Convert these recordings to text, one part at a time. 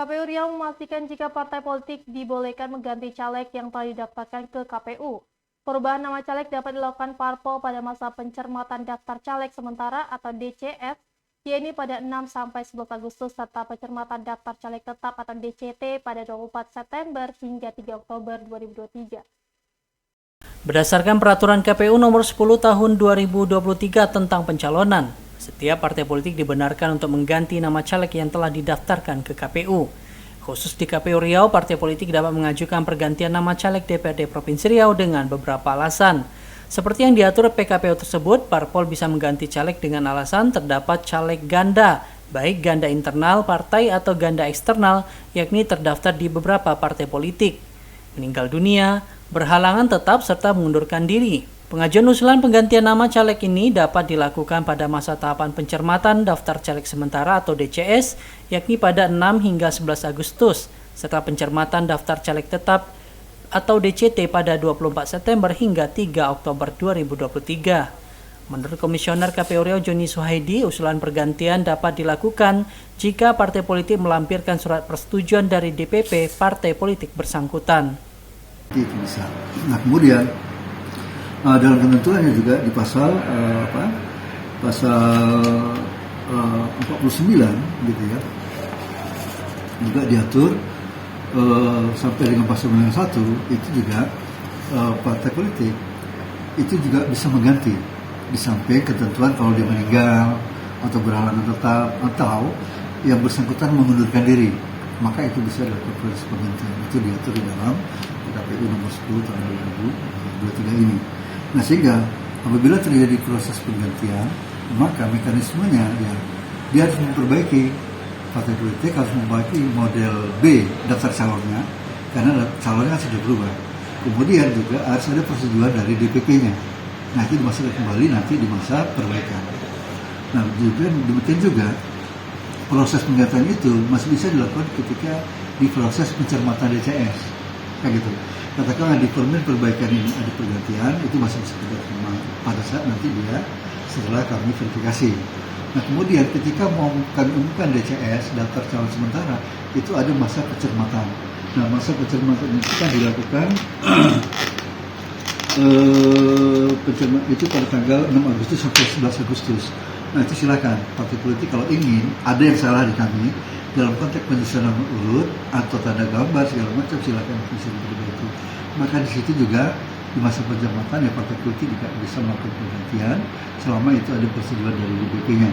KPU Riau memastikan jika partai politik dibolehkan mengganti caleg yang telah didaftarkan ke KPU. Perubahan nama caleg dapat dilakukan parpol pada masa pencermatan daftar caleg sementara atau DCS, yaitu pada 6-11 Agustus serta pencermatan daftar caleg tetap atau DCT pada 24 September hingga 3 Oktober 2023. Berdasarkan peraturan KPU nomor 10 tahun 2023 tentang pencalonan, setiap partai politik dibenarkan untuk mengganti nama caleg yang telah didaftarkan ke KPU. Khusus di KPU Riau, partai politik dapat mengajukan pergantian nama caleg DPRD Provinsi Riau dengan beberapa alasan. Seperti yang diatur PKPU tersebut, parpol bisa mengganti caleg dengan alasan terdapat caleg ganda, baik ganda internal partai atau ganda eksternal, yakni terdaftar di beberapa partai politik, meninggal dunia, berhalangan tetap, serta mengundurkan diri. Pengajuan usulan penggantian nama caleg ini dapat dilakukan pada masa tahapan pencermatan daftar caleg sementara atau DCS, yakni pada 6 hingga 11 Agustus, serta pencermatan daftar caleg tetap atau DCT pada 24 September hingga 3 Oktober 2023. Menurut Komisioner KPU Riau Joni Suhaidi, usulan pergantian dapat dilakukan jika partai politik melampirkan surat persetujuan dari DPP partai politik bersangkutan. Itu bisa. Nah, kemudian dalam ketentuannya juga di pasal pasal 49 gitu ya, juga diatur sampai dengan pasal 91 itu juga partai politik itu juga bisa mengganti di samping ketentuan kalau dia meninggal atau berhalangan tetap atau yang bersangkutan mengundurkan diri, maka itu bisa dilakukan proses penggantian. Itu diatur di dalam KPU nomor 10 tahun 2023 ini. Nah, sehingga apabila terjadi proses penggantian, maka mekanismenya ya dia harus memperbaiki, partai politik harus memperbaiki model B daftar calonnya, karena calonnya sudah berubah. Kemudian juga harus ada persetujuan dari DPP-nya. Nah, itu dimasukkan kembali nanti di masa perbaikan. Nah, demikian juga proses penggantian itu masih bisa dilakukan ketika di proses pencermatan DCS, kayak gitu. Katakanlah di permen perbaikan ini ada pergantian, itu masih bisa kita pada saat nanti dia setelah kami verifikasi. Nah, kemudian ketika mau kami umumkan DCS daftar calon sementara, itu ada masa pencermatan. Nah, masa pencermatan itu kan dilakukan pencermatan itu pada tanggal 6 Agustus sampai 11 Agustus. Nah, itu silakan partai politik kalau ingin ada yang salah di kami dalam konteks penyusunan urut atau tanda gambar segala macam, silakan bisa diperbaiki. Maka di situ juga di masa pencermatan ya partai politik juga bisa melakukan penggantian selama itu ada persetujuan dari DPP-nya,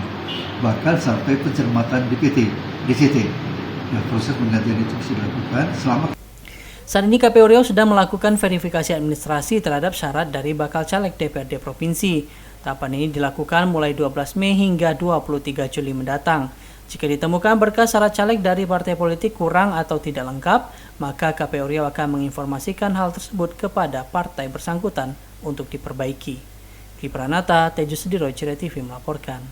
bahkan sampai pencermatan DCT. Nah, proses penggantian itu bisa dilakukan selama. Saat ini KPU Riau sudah melakukan verifikasi administrasi terhadap syarat dari bakal caleg DPRD Provinsi. Tahapan ini dilakukan mulai 12 Mei hingga 23 Juli mendatang. Jika ditemukan berkas syarat caleg dari partai politik kurang atau tidak lengkap, maka KPU Riau akan menginformasikan hal tersebut kepada partai bersangkutan untuk diperbaiki. Di Pranata, Tejo Sudiro, Cire TV melaporkan.